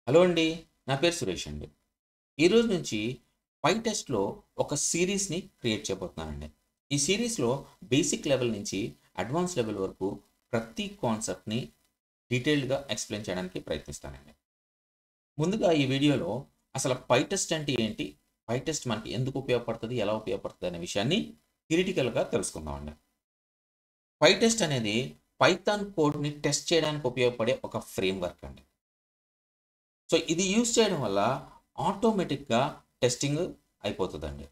Hello అండి. నా పేరు సురేష్ అండి. ఈరోజు నుంచి పైటెస్ట్‌లో ఒక సీరీస్‌ని క్రియేట్ చేయబోతున్నానండి. ఈ సీరీస్‌లో బేసిక్ లెవెల్ నుంచి అడ్వాన్స్ లెవెల్ వరకు ప్రతి కాన్సెప్ట్‌ని డీటెయిల్డ్‌గా ఎక్స్‌ప్లెయిన్ చేయడానికి ప్రయత్నిస్తానండి. ముందుగా ఈ వీడియోలో అసలు పైటెస్ట్ అంటే ఏంటి? పైటెస్ట్ మనకి ఎందుకు ఉపయోగపడుతది? ఎలా ఉపయోగపడుతది? అనే విషయాన్ని థియరిటికల్‌గా తెలుసుకుందామండి. పైటెస్ట్ అనేది పైథాన్ కోడ్‌ని టెస్ట్ చేయడానికి ఉపయోగపడే ఒక ఫ్రేమ్‌వర్క్ అండి. సో, ఇది యూజ్ చేయడం వల్ల ఆటోమేటిక్‌గా టెస్టింగ్ అయిపోతదండి.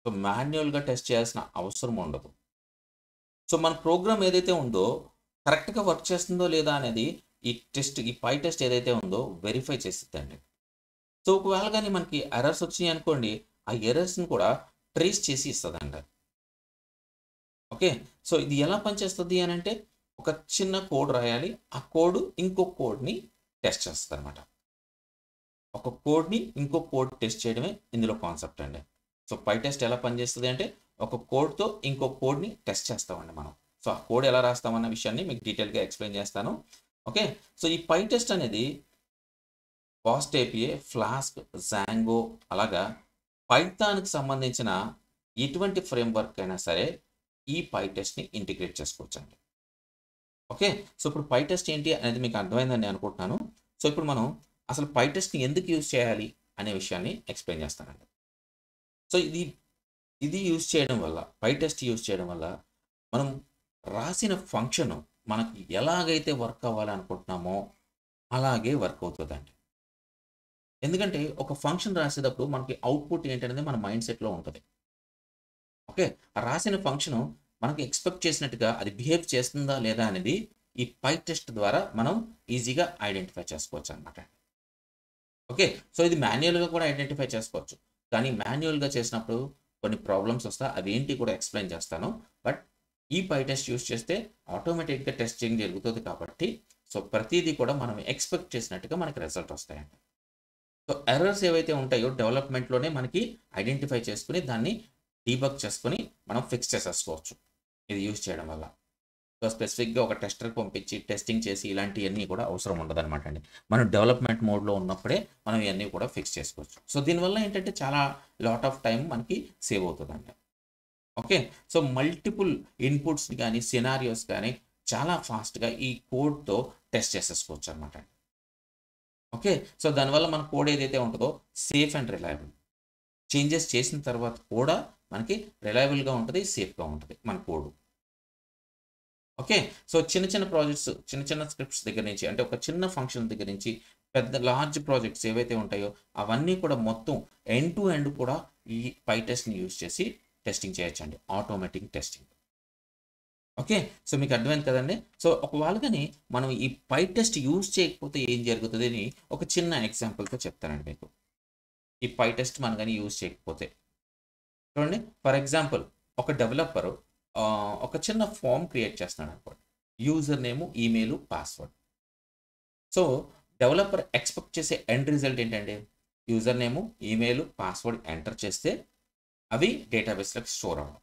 సో, మాన్యుయల్‌గా టెస్ట్ చేయాల్సిన అవసరం ఉండదు. సో, మన ప్రోగ్రామ్ ఏదైతే ఉందో కరెక్ట్‌గా వర్క్ చేస్తుందో లేదా అనేది ఈ పై టెస్ట్ ఏదైతే ఉందో వెరిఫై చేసిద్దండి. సో, ఒకవేళ గాని మనకి ఎర్రర్స్ వచ్చినాయనుకోండి, ఆ ఎర్రర్స్‌ని కూడా ట్రేస్ చేసి ఇస్తదండి. ఓకే. సో, ఇది ఎలా పనిచేస్తది అనంటే ఒక చిన్న కోడ్ రాయాలి. ఆ కోడ్ ఇంకో కోడ్‌ని టెస్ట్ చేస్తదనమాట. ఒక కోడ్‌ని ఇంకో కోడ్ టెస్ట్ చేయడమే ఇందులో కాన్సెప్ట్ అండి. సో, పై టెస్ట్ ఎలా పనిచేస్తది అంటే, ఒక కోడ్‌తో ఇంకో కోడ్‌ని టెస్ట్ చేస్తామండి మనం. సో, ఆ కోడ్ ఎలా రాస్తామన్న విషయాన్ని మీకు డీటెయిల్‌గా ఎక్స్‌ప్లెయిన్ చేస్తాను. ఓకే. సో, ఈ పై టెస్ట్ అనేది ఫాస్ట్ ఏపీఏ, ఫ్లాస్క్, జాంగో అలాగా పైథాన్‌కి సంబంధించిన ఎటువంటి ఫ్రేమ్‌వర్క్ అయినా సరే, ఈ పై టెస్ట్‌ని ఇంటిగ్రేట్ చేసుకోవచ్చండి. ఓకే. సో, ఇప్పుడు పై టెస్ట్ ఏంటి అనేది మీకు అర్థమైందని నేను అనుకుంటున్నాను. సో, ఇప్పుడు మనం అసలు పై టెస్ట్‌ని ఎందుకు యూజ్ చేయాలి అనే విషయాన్ని ఎక్స్‌ప్లెయిన్ చేస్తానండి. సో, ఇది యూజ్ చేయడం వల్ల పై టెస్ట్ యూజ్ చేయడం వల్ల మనం రాసిన ఫంక్షను మనకి ఎలాగైతే వర్క్ అవ్వాలనుకుంటున్నామో అలాగే వర్క్ అవుతదండి. ఎందుకంటే ఒక ఫంక్షన్ రాసేటప్పుడు మనకి అవుట్‌పుట్ ఏంటనేది మన మైండ్ సెట్‌లో ఉంటది. ఓకే. ఆ రాసిన ఫంక్షను మనకి ఎక్స్‌పెక్ట్ చేసినట్టుగా అది బిహేవ్ చేస్తుందా లేదా అనేది ఈ పై టెస్ట్ ద్వారా మనం ఈజీగా ఐడెంటిఫై చేసుకోవచ్చనమాట. ఓకే. సో, ఇది మాన్యుయల్‌గా కూడా ఐడెంటిఫై చేసుకోవచ్చు. కానీ మాన్యుయల్‌గా చేసినప్పుడు కొన్ని ప్రాబ్లమ్స్ వస్తాయి. అవేంటి కూడా ఎక్స్‌ప్లెయిన్ చేస్తాను. బట్ ఈ పై టెస్ట్ యూజ్ చేస్తే ఆటోమేటిక్‌గా టెస్టింగ్ జరుగుతది కాబట్టి, సో, ప్రతీదీ కూడా మనం ఎక్స్‌పెక్ట్ చేసినట్టుగా మనకి రిజల్ట్ వస్తాయండి. సో, ఎర్రర్స్ ఏవైతే ఉంటాయో డెవలప్‌మెంట్‌లోనే మనకి ఐడెంటిఫై చేసుకొని దాన్ని డీబగ్ చేసుకొని మనం ఫిక్స్ చేసేసుకోవచ్చు. ఇది యూజ్ చేయడం వల్ల. సో, స్పెసిఫిక్‌గా ఒక టెస్టర్‌కి పంపించి, టెస్టింగ్ చేసి ఇలాంటియన్నీ కూడా అవసరం ఉండదనమాట అండి. మనం డెవలప్‌మెంట్ మోడ్‌లో ఉన్నప్పుడే మనం ఇయన్నీ కూడా ఫిక్స్ చేసుకోవచ్చు. సో, దీనివల్ల ఏంటంటే చాలా లాట్ ఆఫ్ టైమ్ మనకి సేవ్ అవుతదండి. ఓకే. సో, మల్టిపుల్ ఇన్‌పుట్స్‌ని గాని, సినారియోస్ గాని చాలా ఫాస్ట్‌గా ఈ కోడ్‌తో టెస్ట్ చేసేసుకోవచ్చనమాట. ఓకే. సో, దానివల్ల మన కోడ్ ఏదైతే ఉంటదో సేఫ్ అండ్ రిలయబుల్. చేంజెస్ చేసిన తర్వాత కూడా మనకి రిలయబుల్‌గా ఉంటది, సేఫ్‌గా ఉంటది మన కోడ్. ఓకే. సో, చిన్న చిన్న ప్రాజెక్ట్స్, చిన్న చిన్న స్క్రిప్ట్స్ దగ్గర నుంచి అంటే ఒక చిన్న ఫంక్షన్ దగ్గర నుంచి పెద్ద లార్జ్ ప్రాజెక్ట్స్ ఏవైతే ఉంటాయో అవన్నీ కూడా మొత్తం ఎండ్ టు ఎండ్ కూడా ఈ పై టెస్ట్‌ని యూజ్ చేసి టెస్టింగ్ చేయొచ్చండి. Automatic testing. ఓకే. సో, మీకు అర్థమైంది కదండీ! సో, ఒకవేళ గాని మనం ఈ పై టెస్ట్ యూజ్ చేయకపోతే ఏం జరుగుతదని ఒక చిన్న ఎగ్జాంపుల్‌తో చెప్తానండి మీకు. ఈ పై టెస్ట్ మనం గాని యూజ్ చేయకపోతే. చూడండి. ఫర్ ఎగ్జాంపుల్ ఒక డెవలపరు ఒక చిన్న ఫార్మ్ క్రియేట్ చేస్తున్నాడనుకోండి. User name, email, password. So, developer expect చేసే ఎండ్ రిజల్ట్ ఏంటండి? User name, email, password enter చేస్తే అవి డేటాబేస్‌లోకి స్టోర్ అవ్వడం.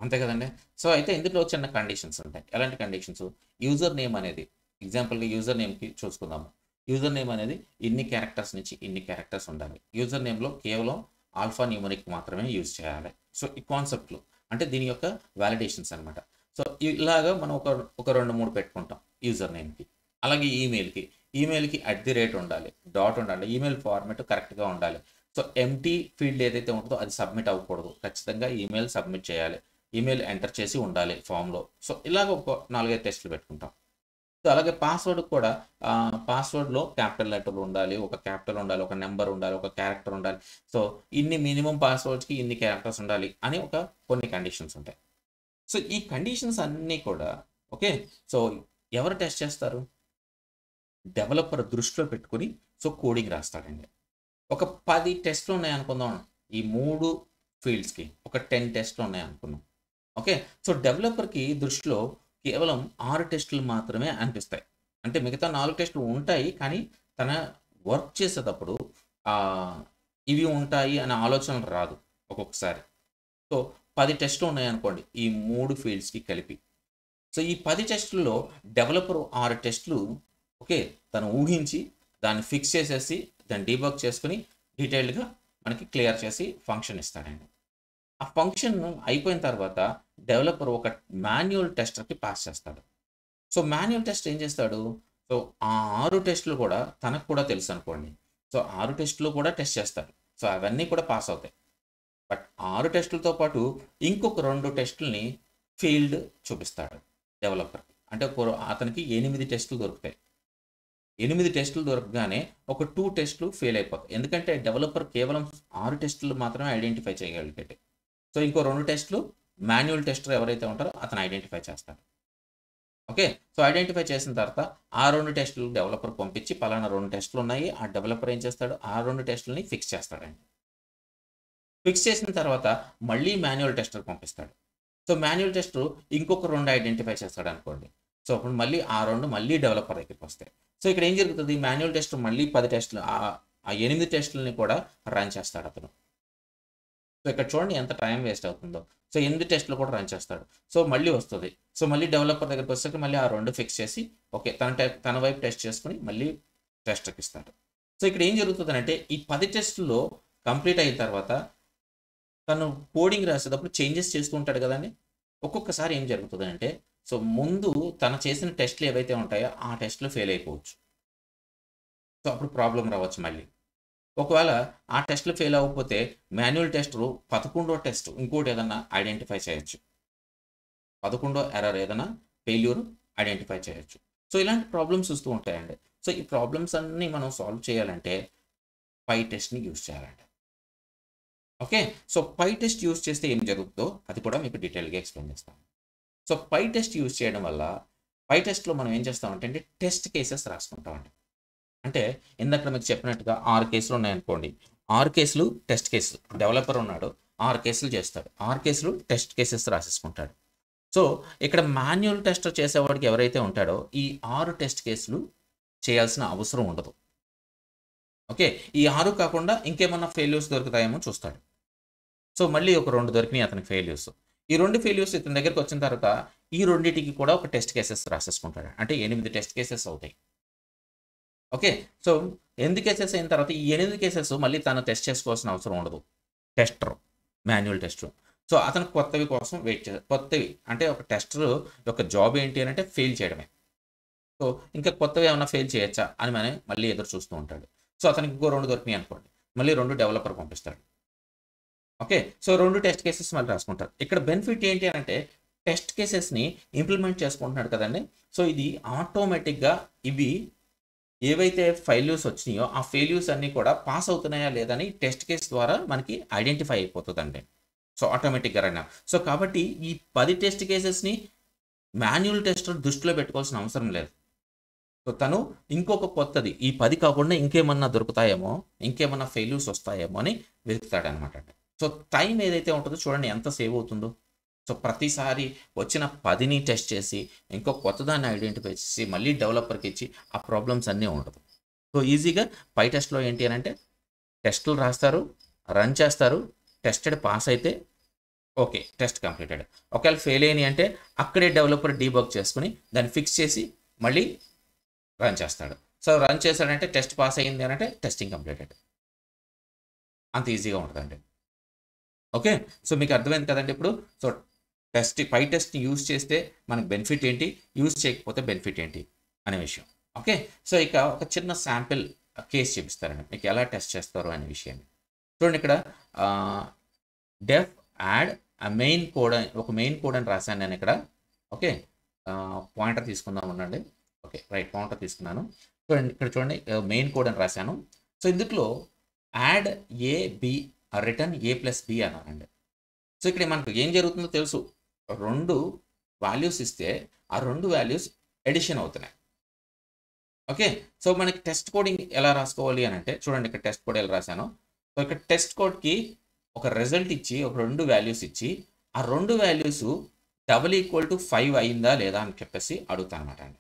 అంతే కదండీ! సో, అయితే ఇందులో చిన్న కండిషన్స్ ఉంటాయి. ఎలాంటి కండిషన్స్? యూజర్ నేమ్ అనేది ఎగ్జాంపుల్‌గా యూజర్ నేమ్‌కి చూసుకుందాము. యూజర్ నేమ్ అనేది ఇన్ని క్యారెక్టర్స్ నుంచి ఇన్ని క్యారెక్టర్స్ ఉండాలి. యూజర్ నేమ్‌లో కేవలం ఆల్ఫా న్యూమరిక్ మాత్రమే యూజ్ చేయాలి. సో, ఈ కాన్సెప్ట్‌లు అంటే దీని యొక్క వాలిడేషన్స్ అన్నమాట. సో, ఇలాగా మనం ఒక 2, 3 పెట్టుకుంటాం యూజర్ నేమ్‌కి. అలాగే ఈమెయిల్‌కి. ఈమెయిల్‌కి ఉండాలి. డాట్ ఉండాలి. ఈమెయిల్ ఫార్మాట్ కరెక్ట్‌గా ఉండాలి. సో, ఎంప్టీ ఫీల్డ్ ఏదైతే ఉంటదో అది సబ్మిట్ అవ్వకూడదు. ఖచ్చితంగా ఈమెయిల్ సబ్మిట్ చేయాలి. ఈమెయిల్ ఎంటర్ చేసి ఉండాలి ఫామ్‌లో. సో, ఇలాగ ఒక 4, 5 టెస్ట్‌లు పెట్టుకుంటాం. సో, అలాగే పాస్వర్డ్ కూడా పాస్వర్డ్‌లో క్యాపిటల్ లెటర్ ఉండాలి. ఒక క్యాపిటల్ ఉండాలి. ఒక నంబర్ ఉండాలి. ఒక క్యారెక్టర్ ఉండాలి. సో, ఇన్ని మినిమమ్ పాస్వర్డ్స్‌కి ఇన్ని క్యారెక్టర్స్ ఉండాలి అని కొన్ని కండిషన్స్ ఉంటాయి. సో, ఈ కండిషన్స్ అన్నీ కూడా ఓకే. సో, ఎవరు టెస్ట్ చేస్తారు? డెవలపర్ దృష్టిలో పెట్టుకొని సో, కోడింగ్ రాస్తాడండి. ఒక 10 టెస్ట్‌లు ఉన్నాయనుకుందాం. ఈ 3 ఫీల్డ్స్‌కి. ఒక 10 టెస్ట్‌లు ఉన్నాయనుకుందాం. ఓకే. సో, డెవలపర్‌కి దృష్టిలో కేవలం 6 టెస్టులు మాత్రమే అనిపిస్తాయి. అంటే మిగతా 4 టెస్టులు ఉంటాయి. కానీ తన వర్క్ చేసేటప్పుడు ఆహ్, ఇవి ఉంటాయి అనే ఆలోచన రాదు ఒక్కొక్కసారి. సో, 10 టెస్టులు ఉన్నాయనుకోండి. ఈ 3 ఫీల్డ్స్‌కి కలిపి. సో, ఈ 10 టెస్టుల్లో డెవలపర్ 6 టెస్టులు ఓకే. తను ఊహించి దాన్ని ఫిక్స్ చేసేసి దాన్ని డీబగ్ చేసుకుని డీటెయిల్డ్గా మనకి క్లియర్ చేసి ఫంక్షన్ ఇస్తాడండి. ఆ ఫంక్షన్ అయిపోయిన తర్వాత డెవలపర్ ఒక మాన్యువల్ టెస్టర్కి పాస్ చేస్తాడు. సో మాన్యువల్ టెస్ట్ ఏం చేస్తాడు, సో ఆ 6 టెస్టులు కూడా తనకు కూడా తెలుసు అనుకోండి. సో 6 టెస్టులు కూడా టెస్ట్ చేస్తాడు. సో అవన్నీ కూడా పాస్ అవుతాయి. బట్ 6 టెస్టులతో పాటు ఇంకొక 2 టెస్టులని ఫెయిల్డ్ చూపిస్తాడు డెవలపర్కి. అంటే అతనికి 8 టెస్టులు దొరుకుతాయి. 8 టెస్టులు దొరకగానే ఒక 2 టెస్టులు ఫెయిల్ అయిపోతాయి. ఎందుకంటే డెవలపర్ కేవలం 6 టెస్టులు మాత్రమే ఐడెంటిఫై చేయగలిగాడు. సో ఇంకో 2 టెస్టులు మాన్యువల్ టెస్టర్ ఎవరైతే ఉంటారో అతను ఐడెంటిఫై చేస్తాడు. ఓకే, సో ఐడెంటిఫై చేసిన తర్వాత ఆ 2 టెస్టులు డెవలపర్ పంపించి పలానా 2 టెస్టులు ఉన్నాయి, ఆ డెవలపర్ ఏం చేస్తాడు, ఆ 2 టెస్టులని ఫిక్స్ చేస్తాడండి. ఫిక్స్ చేసిన తర్వాత మళ్ళీ మాన్యువల్ టెస్టర్ పంపిస్తాడు. సో మాన్యువల్ టెస్టర్ ఇంకొక 2 ఐడెంటిఫై చేస్తాడు అనుకోండి. సో అప్పుడు మళ్ళీ ఆ 2 మళ్ళీ డెవలపర్ దగ్గరికి వస్తాయి. సో ఇక్కడ ఏం జరుగుతుంది, మాన్యువల్ టెస్టర్ మళ్ళీ 10 టెస్టులు ఆ 8 టెస్టులని కూడా రన్ చేస్తాడు అతను. సో ఇక్కడ చూడండి ఎంత టైం వేస్ట్ అవుతుందో. సో 8 టెస్టులు కూడా రన్ చేస్తాడు. సో మళ్ళీ వస్తుంది. సో మళ్ళీ డెవలపర్ దగ్గరికి వస్తే మళ్ళీ ఆ 2 ఫిక్స్ చేసి ఓకే తన వైపు టెస్ట్ చేసుకుని మళ్ళీ టెస్టర్కి ఇస్తాడు. సో ఇక్కడ ఏం జరుగుతుందంటే ఈ 10 టెస్టుల్లో కంప్లీట్ అయిన తర్వాత తను కోడింగ్ రాసేటప్పుడు చేంజెస్ చేస్తూ ఉంటాడు కదండి. ఒక్కొక్కసారి ఏం జరుగుతుందంటే సో ముందు తను చేసిన టెస్టులు ఏవైతే ఉంటాయో ఆ టెస్టులు ఫెయిల్ అయిపోవచ్చు. సో అప్పుడు ప్రాబ్లం రావచ్చు మళ్ళీ. ఒకవేళ ఆ టెస్టులు ఫెయిల్ అవ్వకపోతే మాన్యువల్ టెస్టరు 11వ టెస్ట్ ఇంకోటి ఏదన్నా ఐడెంటిఫై చేయొచ్చు. 11వ ఎర్రర్ ఏదైనా ఫెయిల్యూర్ ఐడెంటిఫై చేయొచ్చు. సో ఇలాంటి ప్రాబ్లమ్స్ వస్తూ ఉంటాయండి. సో ఈ ప్రాబ్లమ్స్ అన్నీ మనం సాల్వ్ చేయాలంటే పై టెస్ట్ని యూజ్ చేయాలండి. ఓకే, సో పై టెస్ట్ యూజ్ చేస్తే ఏం జరుగుతుందో అది కూడా మీకు డీటెయిల్గా ఎక్స్ప్లెయిన్ చేస్తాను. సో పై టెస్ట్ యూజ్ చేయడం వల్ల పై టెస్ట్లో మనం ఏం చేస్తామంటే టెస్ట్ కేసెస్ రాసుకుంటామండి. అంటే ఇందాక మీకు చెప్పినట్టుగా 6 కేసులు ఉన్నాయనుకోండి. 6 కేసులు టెస్ట్ కేసులు, డెవలపర్ ఉన్నాడు 6 కేసులు చేస్తాడు, 6 కేసులు టెస్ట్ కేసెస్ రాసేసుకుంటాడు. సో ఇక్కడ మాన్యువల్ టెస్ట్ చేసేవాడికి ఎవరైతే ఉంటాడో ఈ 6 టెస్ట్ కేసులు చేయాల్సిన అవసరం ఉండదు. ఓకే, ఈ 6 కాకుండా ఇంకేమన్నా ఫెయిల్యూర్స్ దొరుకుతాయేమో చూస్తాడు. సో మళ్ళీ ఒక 2 దొరికినాయి అతనికి ఫెయిల్యూర్స్. ఈ 2 ఫెయిల్యూర్స్ ఇతని దగ్గరికి వచ్చిన తర్వాత ఈ రెండింటికి కూడా ఒక టెస్ట్ కేసెస్ రాసేసుకుంటాడు. అంటే 8 టెస్ట్ కేసెస్ అవుతాయి. ఓకే, సో 8 కేసెస్ అయిన తర్వాత ఈ 8 కేసెస్ మళ్ళీ తను టెస్ట్ చేసుకోవాల్సిన అవసరం ఉండదు టెస్టర్, మాన్యువల్ టెస్టర్. సో అతను కొత్తవి కోసం వెయిట్ చేస్తారు. కొత్తవి అంటే ఒక టెస్టర్ యొక్క జాబ్ ఏంటి అని అంటే ఫెయిల్ చేయడమే. సో ఇంకా కొత్తవి ఏమైనా ఫెయిల్ చేయొచ్చా అని మళ్ళీ ఎదురు చూస్తూ ఉంటాడు. సో అతనికి ఇంకో 2 దొరికినాయి అనుకోండి, మళ్ళీ 2 డెవలపర్ పంపిస్తాడు. ఓకే, సో 2 టెస్ట్ కేసెస్ మళ్ళీ రాసుకుంటారు. ఇక్కడ బెనిఫిట్ ఏంటి అంటే టెస్ట్ కేసెస్ని ఇంప్లిమెంట్ చేసుకుంటున్నాడు కదండి. సో ఇది ఆటోమేటిక్గా ఇవి ఏవైతే ఫెయిల్యూర్స్ వచ్చినాయో ఆ ఫెయిల్యూర్స్ అన్నీ కూడా పాస్ అవుతున్నాయా లేదని టెస్ట్ కేస్ ద్వారా మనకి ఐడెంటిఫై అయిపోతుందండి. సో ఆటోమేటిక్గా రన్. సో కాబట్టి ఈ 10 టెస్ట్ కేసెస్ని మాన్యువల్ టెస్టర్ దృష్టిలో పెట్టుకోవాల్సిన అవసరం లేదు. సో తను ఇంకొక కొత్తది ఈ 10 కాకుండా ఇంకేమన్నా దొరుకుతాయేమో, ఇంకేమన్నా ఫెయిల్యూర్స్ వస్తాయేమో అని వెతుకుతాడనమాట. సో టైం ఏదైతే ఉంటుందో చూడండి ఎంత సేవ్ అవుతుందో. సో ప్రతిసారి వచ్చిన 10ని టెస్ట్ చేసి ఇంకో కొత్తదాన్ని ఐడెంటిఫై చేసి మళ్ళీ డెవలపర్కి ఇచ్చి ఆ ప్రాబ్లమ్స్ అన్నీ ఉండదు. సో ఈజీగా పై టెస్ట్లో ఏంటి అని అంటే టెస్టులు రాస్తారు, రన్ చేస్తారు, టెస్టెడ్ పాస్ అయితే ఓకే టెస్ట్ కంప్లీటెడ్. ఒకవేళ ఫెయిల్ అయినాయి అంటే అక్కడే డెవలపర్ డీబగ్ చేసుకుని దాన్ని ఫిక్స్ చేసి మళ్ళీ రన్ చేస్తాడు. సో రన్ చేశాడంటే టెస్ట్ పాస్ అయ్యింది అని అంటే టెస్టింగ్ కంప్లీటెడ్. అంత ఈజీగా ఉంటుందండి. ఓకే, సో మీకు అర్థమైంది కదండి ఇప్పుడు. సో పై టెస్ట్ని యూజ్ చేస్తే మనకు బెనిఫిట్ ఏంటి, యూజ్ చేయకపోతే బెనిఫిట్ ఏంటి అనే విషయం. ఓకే, సో ఇక ఒక చిన్న శాంపిల్ కేస్ చూపిస్తారండి మీకు ఎలా టెస్ట్ చేస్తారు అనే విషయాన్ని. చూడండి ఇక్కడ డెఫ్ యాడ్ మెయిన్ కోడ్ ఒక మెయిన్ కోడ్ అని రాశాను నేను ఇక్కడ. ఓకే, పాయింటర్ తీసుకుందాం ఉండండి. ఓకే రైట్, పాయింటర్ తీసుకున్నాను. చూడండి ఇక్కడ చూడండి మెయిన్ కోడ్ అని రాశాను. సో ఇందులో add A B return A plus B అన్నానండి. సో ఇక్కడ మనకు ఏం జరుగుతుందో తెలుసు, 2 వాల్యూస్ ఇస్తే ఆ 2 వాల్యూస్ ఎడిషన్ అవుతున్నాయి. ఓకే, సో మనకి టెస్ట్ కోడింగ్ ఎలా రాసుకోవాలి అని అంటే చూడండి ఇక్కడ టెస్ట్ కోడ్ ఎలా రాశాను. సో ఇక్కడ టెస్ట్ కోడ్కి ఒక రిజల్ట్ ఇచ్చి ఒక 2 వాల్యూస్ ఇచ్చి ఆ 2 వాల్యూస్ = 5 అయిందా లేదా అని చెప్పేసి అడుగుతాను అనమాట అండి.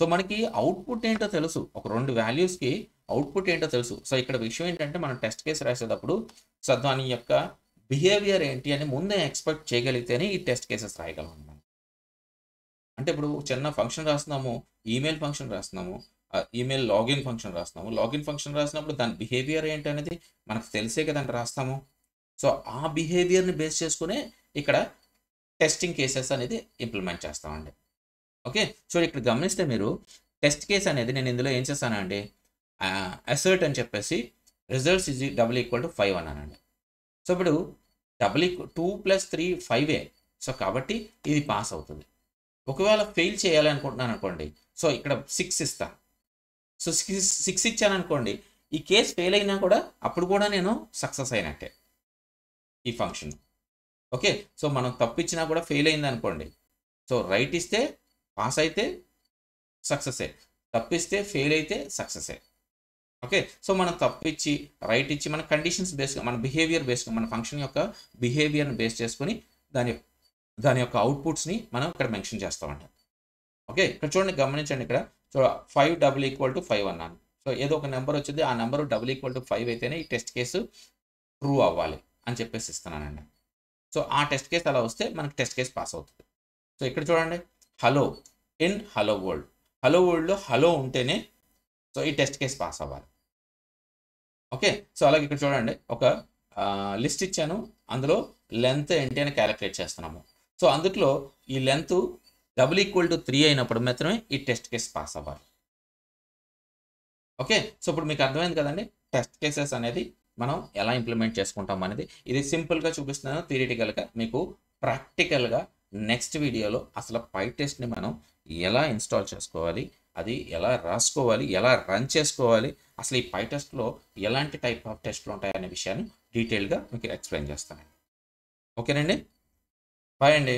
సో మనకి అవుట్పుట్ ఏంటో తెలుసు, ఒక 2 వాల్యూస్కి అవుట్పుట్ ఏంటో తెలుసు. సో ఇక్కడ విషయం ఏంటంటే మనం టెస్ట్ కేసు రాసేటప్పుడు సో దాని యొక్క బిహేవియర్ ఏంటి అని ముందే ఎక్స్పెక్ట్ చేయగలిగితేనే ఈ టెస్ట్ కేసెస్ రాయగలం అన్నమాట. అంటే ఇప్పుడు చిన్న ఫంక్షన్ రాస్తున్నాము, ఈమెయిల్ ఫంక్షన్ రాస్తున్నాము, ఈమెయిల్ లాగిన్ ఫంక్షన్ రాస్తున్నాము. లాగిన్ ఫంక్షన్ రాసినప్పుడు దాని బిహేవియర్ ఏంటనేది మనకు తెలిసే కదండి రాస్తాము. సో ఆ బిహేవియర్ని బేస్ చేసుకునే ఇక్కడ టెస్టింగ్ కేసెస్ అనేది ఇంప్లిమెంట్ చేస్తామండి. ఓకే. సో ఇక్కడ గమనిస్తే మీరు టెస్ట్ కేస్ అనేది నేను ఇందులో ఏం చేస్తానంటే అసర్ట్ అని చెప్పేసి results is double equal to 5 అన్నానండి. సో ఇప్పుడు 2 + 3 5 సో కాబట్టి ఇది పాస్ అవుతుంది. ఒకవేళ ఫెయిల్ చేయాలి అనుకుంటున్నాను అనుకోండి, సో ఇక్కడ 6 ఇస్తాను. సో 6 ఇచ్చాను అనుకోండి, ఈ కేసు ఫెయిల్ అయినా కూడా అప్పుడు కూడా నేను సక్సెస్ అయినట్టే ఈ ఫంక్షన్. ఓకే. సో మనం తప్పు ఇచ్చినా కూడా ఫెయిల్ అయింది అనుకోండి, సో రైట్ ఇస్తే పాస్ అయితే సక్సెసే, తప్పిస్తే ఫెయిల్ అయితే సక్సెసే. ఓకే. సో మనం తప్పిచ్చి రైట్ ఇచ్చి మన కండిషన్స్ బేస్గా మన బిహేవియర్ బేస్గా మన ఫంక్షన్ యొక్క బిహేవియర్ని బేస్ చేసుకొని దాని యొక్క అవుట్పుట్స్ని మనం ఇక్కడ మెన్షన్ చేస్తామంట. ఓకే. ఇక్కడ చూడండి, గమనించండి, ఇక్కడ 5 = 5 అన్నాను. సో ఏదో ఒక నెంబర్ వచ్చింది, ఆ నెంబర్ = 5 అయితేనే ఈ టెస్ట్ కేసు ట్రూ అవ్వాలి అని చెప్పేసి ఇస్తున్నానండి. సో ఆ టెస్ట్ కేసు అలా వస్తే మనకి టెస్ట్ కేసు పాస్ అవుతుంది. సో ఇక్కడ చూడండి, hello in hello world, hello వరల్డ్లో హలో ఉంటేనే సో ఈ టెస్ట్ కేసు పాస్ అవ్వాలి. ఓకే. సో అలాగే ఇక్కడ చూడండి, ఒక లిస్ట్ ఇచ్చాను, అందులో లెంత్ ఏంటి అని క్యాలిక్యులేట్ చేస్తున్నాము. సో అందులో ఈ లెంత్ = 3 అయినప్పుడు మాత్రమే ఈ టెస్ట్ కేసు పాస్ అవ్వాలి. ఓకే. సో ఇప్పుడు మీకు అర్థమైంది కదండి, టెస్ట్ కేసెస్ అనేది మనం ఎలా ఇంప్లిమెంట్ చేసుకుంటాం అనేది. ఇది సింపుల్గా చూపిస్తున్నాను థియరిటికల్గా. మీకు ప్రాక్టికల్గా నెక్స్ట్ వీడియోలో అసలు పైటెస్ట్ని మనం ఎలా ఇన్స్టాల్ చేసుకోవాలి, అది ఎలా రాసుకోవాలి, ఎలా రన్ చేసుకోవాలి, అసలు ఈ పైటెస్ట్లో ఎలాంటి టైప్ ఆఫ్ టెస్ట్లు ఉంటాయనే విషయాన్ని డీటెయిల్గా మీకు ఎక్స్ప్లెయిన్ చేస్తానండి. ఓకేనండి. బాయ్ అండి.